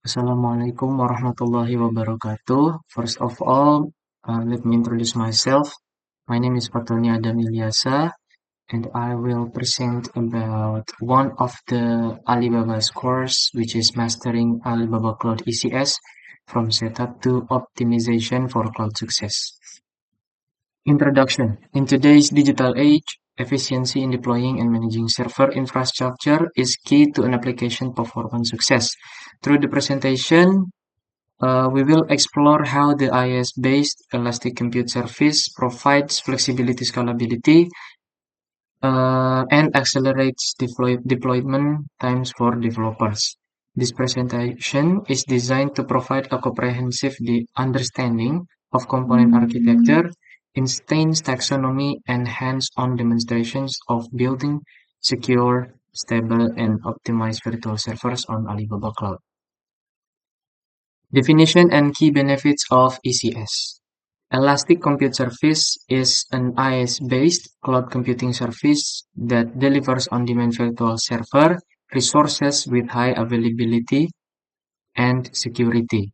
Assalamualaikum warahmatullahi wabarakatuh. First of all, let me introduce myself. My name is Fatoni Adam Ilyasa, and I will present about one of the Alibaba's course, which is Mastering Alibaba Cloud ECS from Setup to Optimization for Cloud Success. Introduction. In today's digital age, efficiency in deploying and managing server infrastructure is key to an application performance success. Through the presentation, we will explore how the IaaS-based Elastic Compute Service provides flexibility, scalability, and accelerates deployment times for developers. This presentation is designed to provide a comprehensive understanding of component architecture, instance taxonomy, and hands-on demonstrations of building secure, stable, and optimized virtual servers on Alibaba Cloud. Definition and key benefits of ECS. Elastic Compute Service is an IaaS-based cloud computing service that delivers on-demand virtual server resources with high availability and security.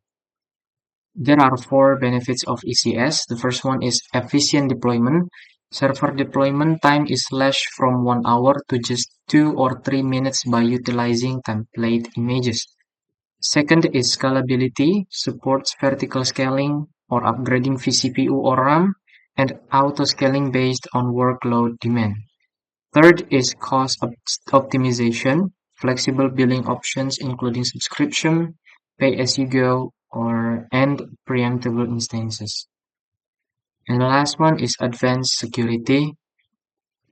There are four benefits of ECS. The first one is efficient deployment. Server deployment time is slashed from 1 hour to just 2 or 3 minutes by utilizing template images. Second is scalability, supports vertical scaling or upgrading vCPU or RAM, and auto-scaling based on workload demand. Third is cost optimization, flexible billing options including subscription, pay-as-you-go, and preemptible instances. And the last one is advanced security,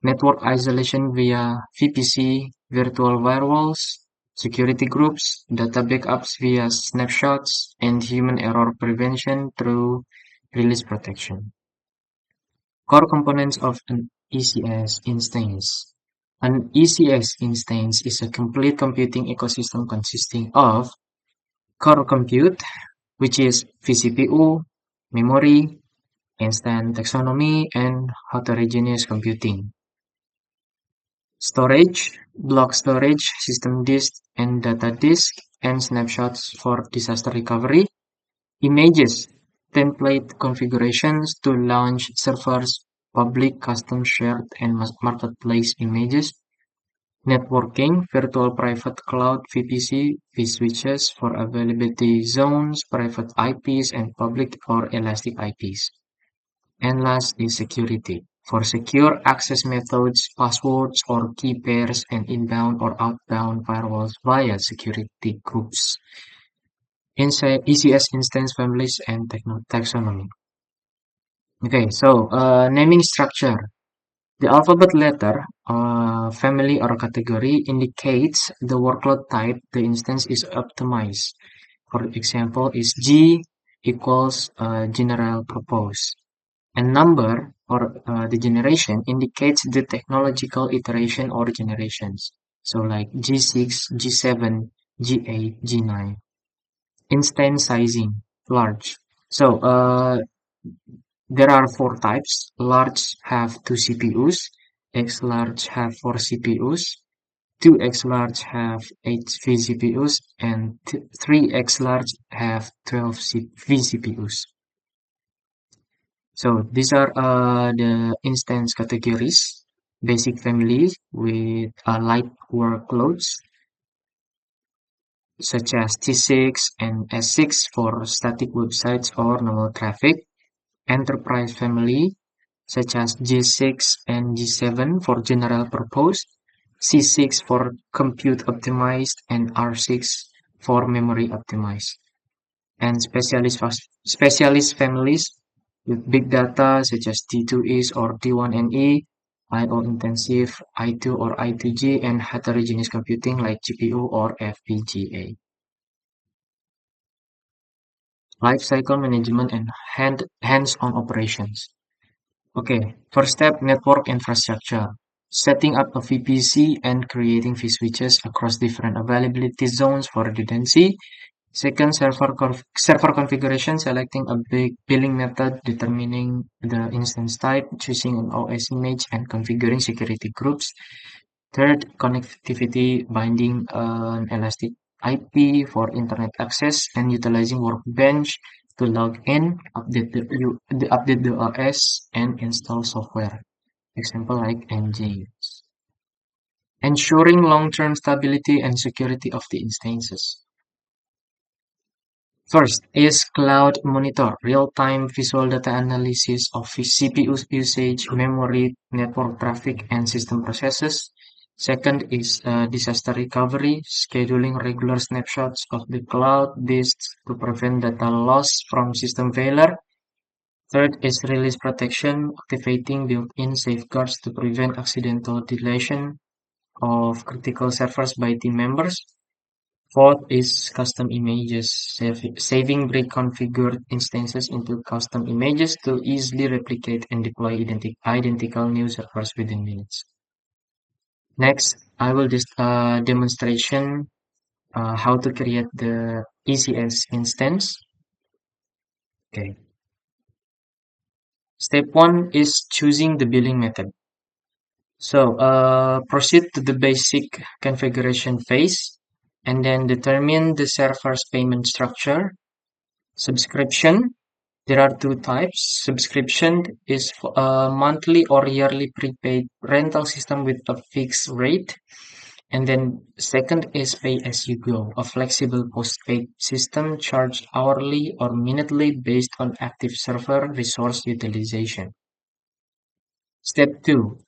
network isolation via VPC, virtual firewalls, security groups, data backups via snapshots, and human error prevention through release protection. Core components of an ECS instance. An ECS instance is a complete computing ecosystem consisting of core compute, which is vCPU, memory, instant taxonomy, and heterogeneous computing. Storage, block storage, system disk and data disk, and snapshots for disaster recovery. Images, template configurations to launch servers, public, custom, shared, and marketplace images. Networking, virtual private cloud VPC, vSwitches for availability zones, private IPs, and public or elastic IPs. And last is security. For secure access methods, passwords or key pairs, and inbound or outbound firewalls via security groups. Inside ECS instance families and taxonomy. Okay, so naming structure. The alphabet letter, family or category indicates the workload type the instance is optimized. For example, is G equals general purpose. And number or the generation indicates the technological iteration or generations. So like G6, G7, G8, G9. Instance sizing, large. So there are four types. Large have 2 CPUs, X large have 4 CPUs, 2X large have 8 vCPUs, and 3X large have 12 vCPUs. So these are the instance categories. Basic family with light workloads such as T6 and S6 for static websites or normal traffic. Enterprise family such as G6 and G7 for general purpose, C6 for compute optimized, and R6 for memory optimized. And specialist families with big data such as D2Es or D1NE, IO intensive, I2 or I2G, and heterogeneous computing like GPU or FPGA. Lifecycle management and hands-on operations. Okay, first step, network infrastructure. Setting up a VPC and creating vSwitches across different availability zones for redundancy. Second, server configuration, selecting a big billing method, determining the instance type, choosing an OS image, and configuring security groups. Third, connectivity, binding an Elastic IP for internet access, and utilizing Workbench to log in, update the OS, and install software. Example like NGINX. Ensuring long-term stability and security of the instances. First is Cloud Monitor, real-time visual data analysis of CPU usage, memory, network traffic, and system processes. Second is Disaster Recovery, scheduling regular snapshots of the cloud disks to prevent data loss from system failure. Third is Release Protection, activating built-in safeguards to prevent accidental deletion of critical servers by team members. Fourth is custom images, saving pre-configured instances into custom images to easily replicate and deploy identical new servers within minutes. Next, I will just demonstration how to create the ECS instance. Okay. Step 1 is choosing the billing method. So proceed to the basic configuration phase and then determine the server's payment structure. Subscription. There are two types. Subscription is a monthly or yearly prepaid rental system with a fixed rate. And then second is pay as you go, a flexible postpaid system charged hourly or minutely based on active server resource utilization. Step 2,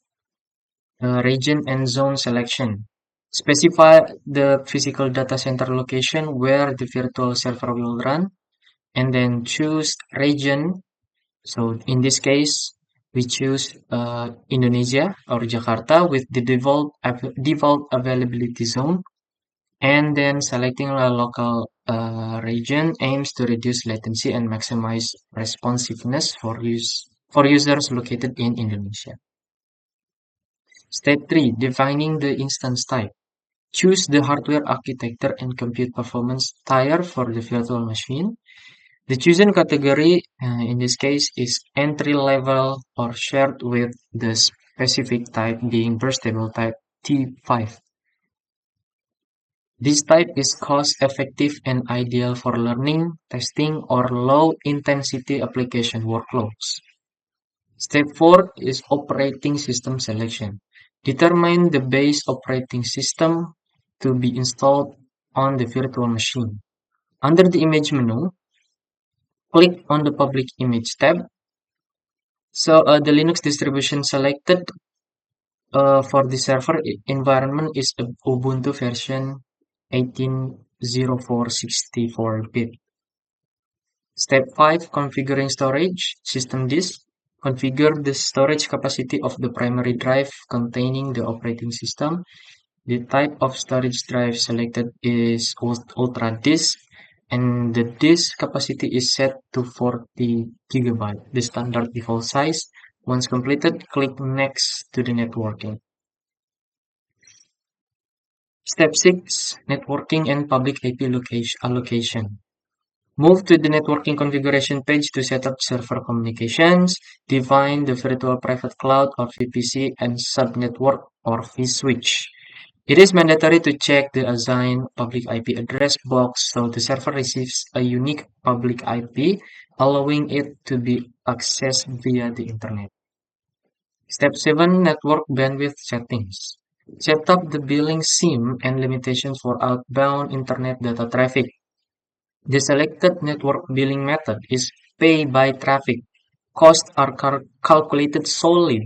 region and zone selection. Specify the physical data center location where the virtual server will run, and then choose region. So in this case, we choose Indonesia or Jakarta with the default availability zone, and then selecting a local region aims to reduce latency and maximize responsiveness for users located in Indonesia. Step 3, defining the instance type. Choose the hardware architecture and compute performance tier for the virtual machine. The chosen category in this case is entry level or shared with the specific type being burst table type T5. This type is cost effective and ideal for learning, testing, or low intensity application workloads. Step 4 is operating system selection. Determine the base operating system to be installed on the virtual machine. Under the image menu, click on the public image tab. So the Linux distribution selected for the server environment is Ubuntu version 18.04.64-bit. Step 5, configuring storage, system disk. Configure the storage capacity of the primary drive containing the operating system. The type of storage drive selected is Ultra Disk, and the disk capacity is set to 40 GB, the standard default size. Once completed, click Next to the networking. Step 6, networking and public IP allocation. Move to the networking configuration page to set up server communications. Define the virtual private cloud or VPC and subnetwork or vSwitch. It is mandatory to check the assigned public IP address box so the server receives a unique public IP, allowing it to be accessed via the internet. Step 7, network bandwidth settings. Set up the billing SIM and limitations for outbound internet data traffic. The selected network billing method is pay by traffic. Costs are calculated solely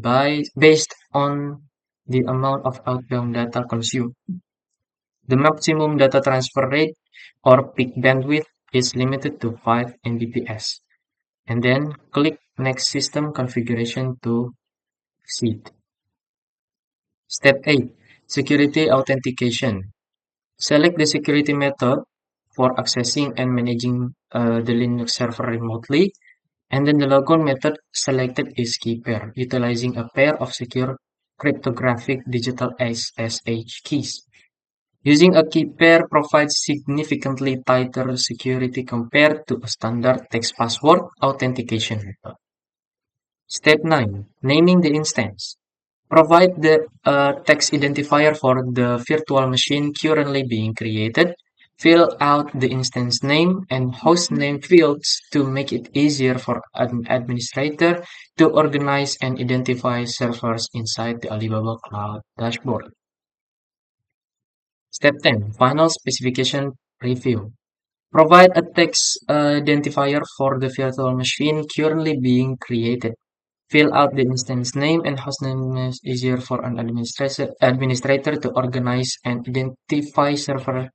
based on the amount of outbound data consumed. The maximum data transfer rate or peak bandwidth is limited to 5 Mbps. And then click Next System Configuration to proceed. Step 8, Security Authentication. Select the security method for accessing and managing the Linux server remotely. And then the logon method selected is keypair, utilizing a pair of secure cryptographic digital SSH keys. Using a key pair provides significantly tighter security compared to a standard text password authentication method. Step 9, naming the instance. Provide the text identifier for the virtual machine currently being created. Fill out the instance name and host name fields to make it easier for an administrator to organize and identify servers inside the Alibaba Cloud dashboard. Step 10. Final specification review. Provide a text identifier for the virtual machine currently being created. Fill out the instance name and hostname is easier for an administrator to organize and identify server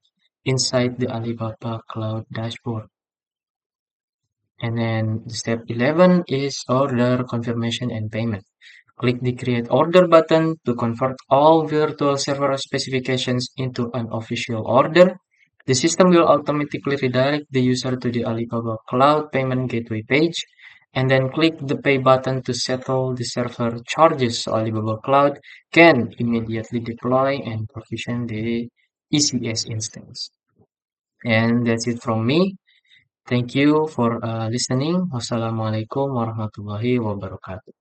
inside the Alibaba Cloud dashboard. And then step 11 is order confirmation and payment. Click the create order button to convert all virtual server specifications into an official order. The system will automatically redirect the user to the Alibaba Cloud Payment Gateway page, and then click the pay button to settle the server charges so Alibaba Cloud can immediately deploy and provision the ECS instance. And that's it from me. Thank you for listening. Wassalamualaikum warahmatullahi wabarakatuh.